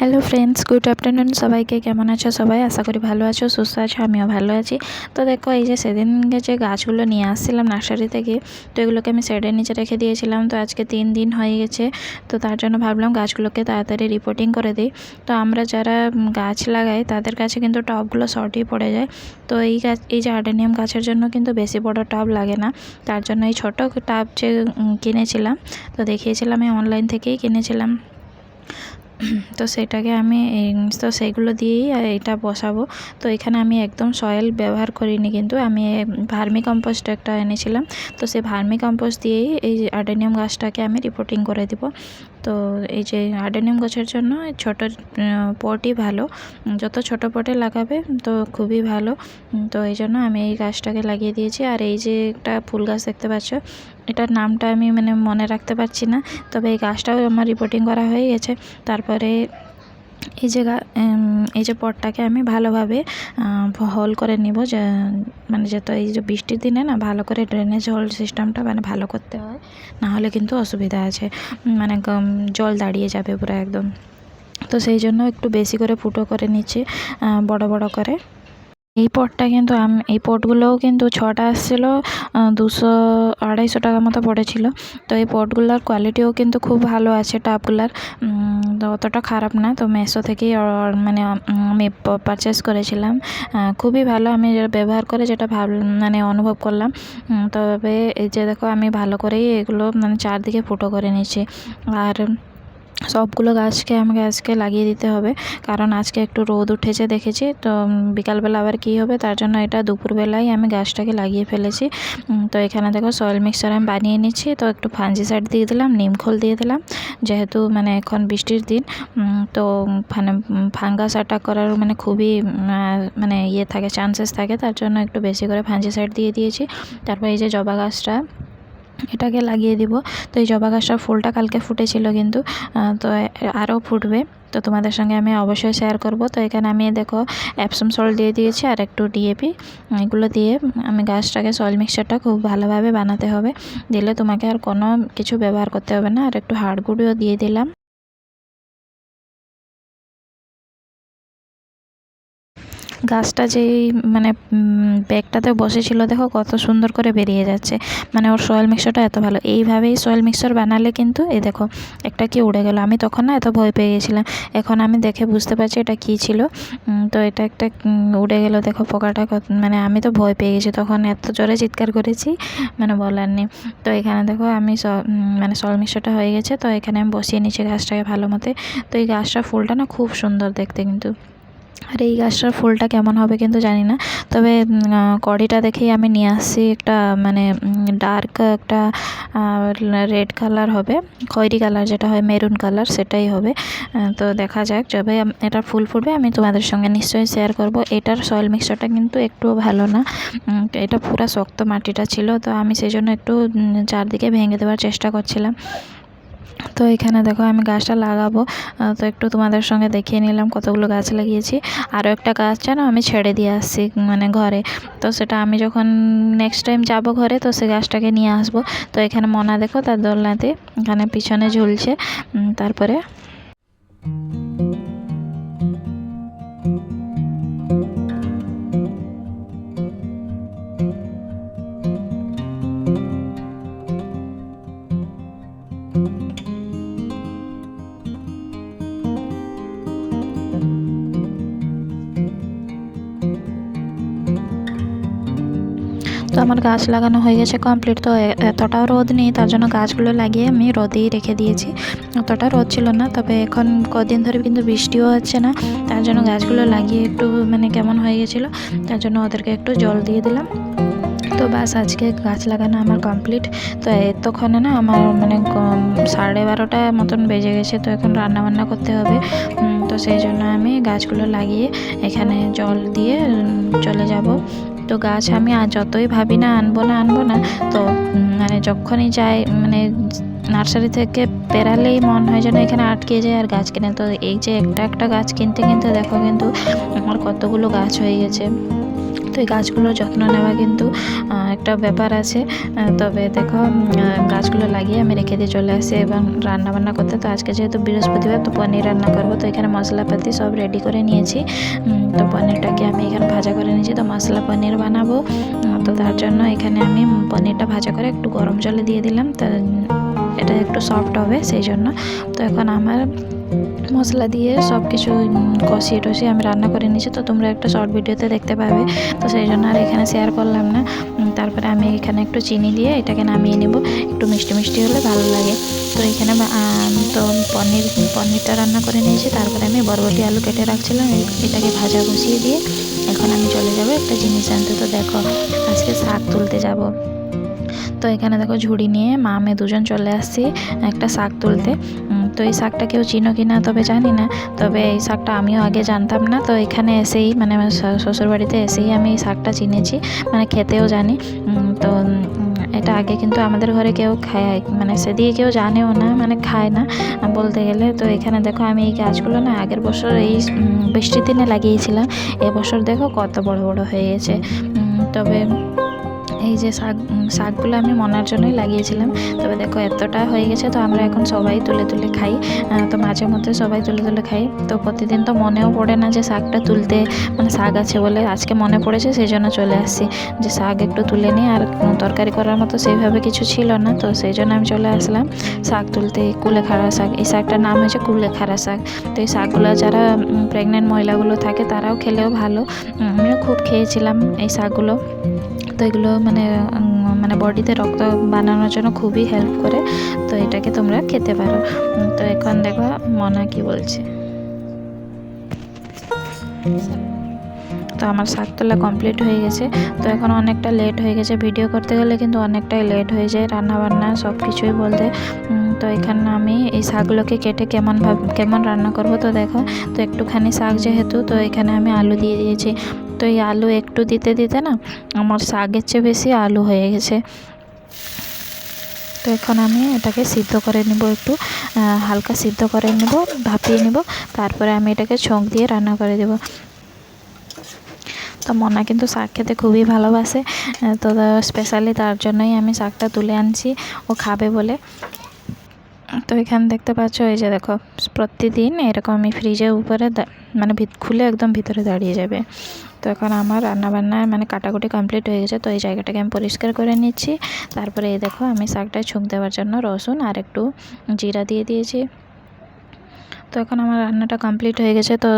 Hello friends, good afternoon. সবাইকে কেমন আছো? সবাই আশা করি ভালো আছো, সুস্থ আছো। আমিও ভালো আছি। তো দেখো, এই যে সেদিনকে যে গাছগুলো নিয়ে আসছিলাম নার্সারি থেকে, তো এগুলোকে আমি শেডের নিচে রেখে দিয়েছিলাম। তো আজকে 3 দিন হয়ে গেছে। তো তার জন্য ভাবলাম গাছগুলোকে তাড়াতাড়ি রিপোর্টিং করে দিই। তো আমরা যারা গাছ লাগাই তাদের কাছে কিন্তু টবগুলো শর্টই পড়ে যায়। তো এই যে আর্ডেনিয়াম গাছের জন্য কিন্তু বেশি বড় টব লাগে না। তার জন্য এই ছোটো টব যে কিনেছিলাম, তো দেখিয়েছিলাম, আমি অনলাইন থেকেই কিনেছিলাম। তো সেটাকে আমি তো সেইগুলো দিয়েই এটা বসাবো। তো এখানে আমি একদম সয়েল ব্যবহার করিনি, কিন্তু আমি ভার্মি কম্পোস্ট একটা এনেছিলাম। তো সেই ভার্মি কম্পোস্ট দিয়েই এই আর্ডেনিয়াম গাছটাকে আমি রিপোর্টিং করে দিব। তো এই যে আর্ডেনিয়াম গাছের জন্য ছোট পটই ভালো, যত ছোট পটে লাগাবে তো খুবই ভালো। তো এই জন্য আমি এই গাছটাকে লাগিয়ে দিয়েছি। আর এই যে একটা ফুল গাছ দেখতে পাচ্ছ, এটার নামটা আমি মনে রাখতে পারছি না, তবে এই গাছটাও আমার রিপোর্টিং করা হয়ে গেছে। তারপরে এই যে পটটাকে আমি ভালোভাবে হোল করে নিব, যে যত এই যে বৃষ্টির দিনে না ভালো করে ড্রেনেজ হোল সিস্টেমটা ভালো করতে হয়, না হলে কিন্তু অসুবিধা আছে, জল দাঁড়িয়ে যাবে পুরো একদম। তো সেই জন্য একটু বেশি করে ফুটো করে নিচ্ছি, বড় বড় করে। এই পটটা কিন্তু এই পটগুলোও কিন্তু 6টা আসছিলো, 200-250 টাকা মতো পড়েছিল। তো এই পটগুলোর কোয়ালিটিও কিন্তু খুব ভালো আছে, টাবগুলার তো অতটা খারাপ না। তো মেশো থেকেই আমি পারচেস করেছিলাম, খুবই ভালো। আমি যেটা ব্যবহার করে যেটা অনুভব করলাম। তবে এই যে দেখো, আমি ভালো করেই এগুলো চারদিকে ফুটো করে নিচ্ছি। আর সবগুলো গাছকে আমাকে আজকে লাগিয়ে দিতে হবে, কারণ আজকে একটু রোদ উঠেছে দেখেছি। তো বিকালবেলা আবার কী হবে, তার জন্য এটা দুপুরবেলায় আমি গাছটাকে লাগিয়ে ফেলেছি। তো এখানে দেখো, সয়েল মিক্সচার আমি বানিয়ে নিচ্ছি। তো একটু ফাঞ্জিসাইড দিয়ে দিলাম, নিমখোল দিয়ে দিলাম, যেহেতু এখন বৃষ্টির দিন। তো ফাঙ্গাস অ্যাটাক করার খুবই ইয়ে থাকে, চান্সেস থাকে, তার জন্য একটু বেশি করে ফাঞ্জিসাইড দিয়ে দিয়েছি। তারপর এই যে জবা গাছটা, এটাকে লাগিয়ে দিব। তো এই জবা গাছটার ফুলটা কালকে ফুটেছিল, কিন্তু তো আরও ফুটবে, তো তোমাদের সঙ্গে আমি অবশ্যই শেয়ার করব। তো এখানে আমি দেখো এপসম সল্ট দিয়ে দিয়েছি, আর একটু ডিএপি, এগুলো দিয়ে আমি গাছটাকে সয়েল মিক্সচারটা খুব ভালোভাবে বানাতে হবে। দিলে তোমাকে আর কোনো কিছু ব্যবহার করতে হবে না। আর একটু হাড় গুঁড়িও দিয়ে দিলাম। গাছটা যেই ব্যাগটাতে বসেছিল, দেখো কত সুন্দর করে বেরিয়ে যাচ্ছে, ওর সয়েল মিক্সচারটা এত ভালো। এইভাবেই সয়েল মিক্সচার বানালে কিন্তু এই দেখো একটা কি উড়ে গেল। আমি তখন না এত ভয় পেয়ে গেছিলাম, এখন আমি দেখে বুঝতে পারছি এটা কি ছিল। তো এটা একটা উড়ে গেল, দেখো পোকাটা আমি তো ভয় পেয়ে গেছি, তখন এত জোরে চিৎকার করেছি বলার নেই। তো এখানে দেখো আমি সয়েল মিক্সচারটা হয়ে গেছে। তো এখানে আমি বসিয়ে নিচ্ছি গাছটাকে ভালো মতো। তো এই গাছটার ফুলটা না খুব সুন্দর দেখতে কিন্তু। আর এই গাছটার ফুলটা কেমন হবে কিন্তু জানি না, তবে কড়িটা দেখেই আমি নিয়ে আসছি একটা ডার্ক একটা রেড কালার হবে, খয়েরি কালার যেটা হয়, মেরুন কালার, সেটাই হবে। তো দেখা যাক, যবে এটা ফুল ফুটবে আমি তোমাদের সঙ্গে নিশ্চয়ই শেয়ার করব। এটার সয়েল মিক্সচারটা কিন্তু একটুও ভালো না, এটা পুরো শক্ত মাটিটা ছিল। তো আমি সেই জন্য একটু চারদিকে ভেঙে দেওয়ার চেষ্টা করছিলাম। তো এখানে দেখো আমি গাছটা লাগাবো, তো একটু তোমাদের সঙ্গে দেখিয়ে নিলাম কতগুলো গাছ লাগিয়েছি। আরও একটা গাছ যেন আমি ছেড়ে দিয়ে আসছি ঘরে। তো সেটা আমি যখন নেক্সট টাইম যাব ঘরে, তো সে গাছটাকে নিয়ে আসবো। তো এখানে মনা দেখো তার দোলনাতে এখানে পিছনে ঝুলছে। তারপরে তো আমার গাছ লাগানো হয়ে গেছে কমপ্লিট। তো এতটাও রোদ নেই, তার জন্য গাছগুলো লাগিয়ে আমি রোদেই রেখে দিয়েছি। অতটা রোদ ছিল না, তবে এখন কদিন ধরে কিন্তু বৃষ্টিও হচ্ছে না, তার জন্য গাছগুলো লাগিয়ে একটু কেমন হয়ে গেছিলো, তার জন্য ওদেরকে একটু জল দিয়ে দিলাম। তো বাস, আজকে গাছ লাগানো আমার কমপ্লিট। তো এতক্ষণে না আমার 12:30 মতন বেজে গেছে। তো এখন রান্নাবান্না করতে হবে। তো সেই জন্য আমি গাছগুলো লাগিয়ে এখানে জল দিয়ে চলে যাব। তো গাছ আমি যতই ভাবি না আনবো না, তো যখনই যাই নার্সারি থেকে বেরালেই মন হয় যেন এখানে আটকে যায় আর গাছ কিনে। তো এই যে একটা গাছ কিনতে দেখো কিন্তু আমার কতগুলো গাছ হয়ে গেছে। তো এই গাছগুলোর যত্ন নেওয়া কিন্তু একটা ব্যাপার আছে। তবে দেখো গাছগুলো লাগিয়ে আমি রেখে দিয়ে চলে আসি এবং রান্নাবান্না করতে। তো আজকে যেহেতু বৃহস্পতিবার, তো পনির রান্না করব। তো এখানে মশলাপাতি সব রেডি করে নিয়েছি। তো পনিরটাকে আমি এখানে ভাজা করে নিয়েছি। তো মশলা পনির বানাবো। তো তার জন্য এখানে আমি পনিরটা ভাজা করে একটু গরম জলে দিয়ে দিলাম। তো এটা একটু সফট হবে সেই জন্য। তো এখন আমার মশলা দিয়ে সব কিছু কষিয়ে টষিয়ে আমি রান্না করে নিয়েছি। তো তোমরা একটা শর্ট ভিডিওতে দেখতে পাবে, তো সেই জন্য আর এখানে শেয়ার করলাম না। তারপরে আমি এখানে একটু চিনি দিয়ে এটাকে নামিয়ে নেব। একটু মিষ্টি মিষ্টি হলে ভালো লাগে। তো এখানে তো পনিরটা রান্না করে নিয়েছি। তারপরে আমি বরবটি আলু কেটে রাখছিলাম, এটাকে ভাজা বসিয়ে দিয়ে এখন আমি চলে যাব একটা জিনিস আনতে। তো দেখো আজকে শাক তুলতে যাব। তো এখানে দেখো ঝুড়ি নিয়ে মা মেয়ে দুজন চলে আসছি একটা শাক তুলতে। তো এই শাকটা কেউ চিনো কি না তবে জানি না, তবে এই শাকটা আমিও আগে জানতাম না। তো এখানে এসেই মানে আমার শ্বশুরবাড়িতে এসেই আমি এই শাকটা চিনেছি, মানে খেতেও জানি। তো এটা আগে কিন্তু আমাদের ঘরে কেউ খায়, মানে সেদিকে কেউ জানেও না, মানে খায় না বলতে গেলে। তো এখানে দেখো আমি এই গাছগুলো না আগের বছর এই বৃষ্টির দিনে লাগিয়েছিলাম। এবছর দেখো কত বড় বড় হয়ে গেছে। তবে এই যে শাকগুলো আমি মনার জন্যই লাগিয়েছিলাম। তবে দেখো এতটা হয়ে গেছে, তো আমরা এখন সবাই তুলে তুলে খাই। তো মাঝে মধ্যে সবাই তুলে তুলে খাই। তো প্রতিদিন তো মনেও পড়ে না যে শাকটা তুলতে, মানে শাক আছে বলে আজকে মনে পড়েছে, সেই জন্য চলে আসছি যে শাক একটু তুলে নিই। আর তরকারি করার মতো সেইভাবে কিছু ছিল না, তো সেই জন্য আমি চলে আসলাম শাক তুলতে। কুলেখাড়া শাক, এই শাকটার নাম হয়েছে কুলেখাড়া শাক। তো এই শাকগুলো যারা প্রেগনেন্ট মহিলাগুলো থাকে তারাও খেলেও ভালো। আমিও খুব খেয়েছিলাম এই শাকগুলো। তো এগুলো মানে বডিতে রক্ত বানানোর জন্য খুবই হেল্প করে। তো এটাকে তোমরা খেতে পারো। তো এখন দেখো মনা কি বলছে। তো আমার শাক তোলা কমপ্লিট হয়ে গেছে। তো এখন অনেকটা লেট হয়ে গেছে, ভিডিও করতে গেলে কিন্তু অনেকটাই লেট হয়ে যায়, রান্নাবান্না সব কিছুই বলতে। তো এখানে আমি এই শাকগুলোকে কেটে কেমন রান্না করব। তো দেখো, তো একটুখানি শাক যেহেতু, তো এখানে আমি আলু দিয়ে দিয়েছি। তো এই আলু একটু দিতে দিতে না আমার শাকের চেয়ে বেশি আলু হয়ে গেছে। তো এখন আমি এটাকে সিদ্ধ করে নেব, একটু হালকা সিদ্ধ করে নেব, ভাপিয়ে নেব। তারপরে আমি এটাকে ছক দিয়ে রান্না করে দেব। তো মনা কিন্তু শাক খেতে খুবই ভালোবাসে। তো স্পেশালি তার জন্যই আমি শাকটা তুলে আনছি, ও খাবে বলে। তো এখানে দেখতে পাচ্ছ, এই যে দেখো প্রতিদিন এরকম আমি ফ্রিজের উপরে মানে খুলে একদম ভিতরে দাঁড়িয়ে যাবে। তো এখন আমার রান্নাবান্না মানে কাটাকুটি কমপ্লিট হয়ে গেছে। তো এই জায়গাটাকে আমি পরিষ্কার করে নিচ্ছি। তারপরে এই দেখো আমি শাকটায় ছুঁক দেওয়ার জন্য রসুন আর একটু জিরা দিয়ে দিয়েছি। তো এখন আমার রান্নাটা কমপ্লিট হয়ে গেছে। তো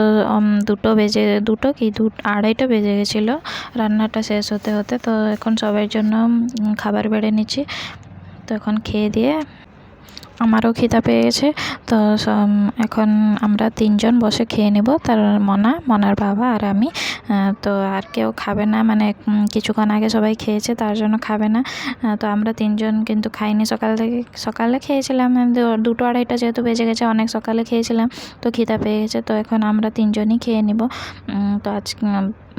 আড়াইটা বেজে গেছিলো রান্নাটা শেষ হতে হতে। তো এখন সবার জন্য খাবার বেড়ে নিচ্ছি। তো এখন খেয়ে দিয়ে আমারও খিদা পেয়ে গেছে। তো এখন আমরা তিনজন বসে খেয়ে নেব, তার মনার বাবা আর আমি। তো আর কেউ খাবে না, মানে কিছুক্ষণ আগে সবাই খেয়েছে তার জন্য খাবে না। তো আমরা তিনজন কিন্তু খাইনি সকালে খেয়েছিলাম 2টো 2:30টা যেহেতু বেজে গেছে, অনেক সকালে খেয়েছিলাম। তো খিদা পেয়ে গেছে, তো এখন আমরা তিনজনই খেয়ে নেব। তো আজ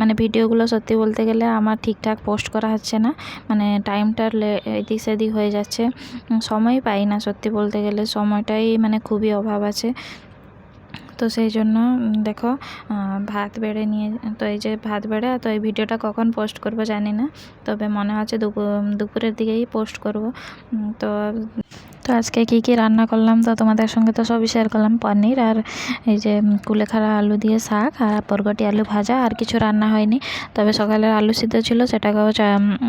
মানে ভিডিওগুলো সত্যি বলতে গেলে আমার ঠিকঠাক পোস্ট করা হচ্ছে না, মানে টাইমটা এদিক সেদিক হয়ে যাচ্ছে, সময় পাই না। সত্যি বলতে গেলে সময়টাই মানে খুবই অভাব আছে। তো সেই জন্য দেখো ভাত বেড়ে নিয়ে, তো এই যে ভাত বেড়ে, তো এই ভিডিওটা কখন পোস্ট করব জানি না, তবে মনে হচ্ছে দুপুরের দিকেই পোস্ট করব। তো আজকে কী রান্না করলাম তো তোমাদের সঙ্গে তো সবই শেয়ার করলাম। পনির আর এই যে কুলেখাড়া আলু দিয়ে শাক আর বরবটি আলু ভাজা, আর কিছু রান্না হয়নি। তবে সকালের আলু সিদ্ধ ছিল, সেটাকেও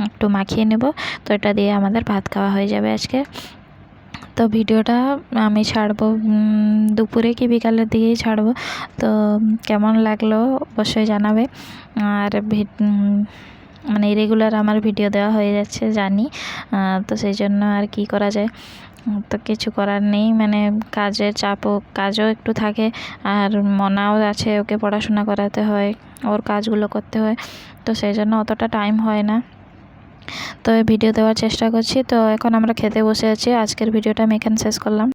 একটু মাখিয়ে নেব। তো এটা দিয়ে আমাদের ভাত খাওয়া হয়ে যাবে আজকে। তো ভিডিওটা আমি ছাড়বো দুপুরে কি বিকালের দিকেই ছাড়বো। তো কেমন লাগলো অবশ্যই জানাবে। আর মানে রেগুলার আমার ভিডিও দেওয়া হয়ে যাচ্ছে জানি, তো সেই জন্য আর কি করা যায়। তো কিছু করার নেই, মানে কাজের চাপও, কাজও একটু থাকে, আর মনাও আছে, ওকে পড়াশোনা করাতে হয়, ওর কাজগুলো করতে হয়। তো সেই জন্য অতটা টাইম হয় না। তো ভিডিও দেওয়ার চেষ্টা করছি। তো এখন আমরা খেতে বসে আছি। আজকের ভিডিওটা আমি এখানে শেষ করলাম।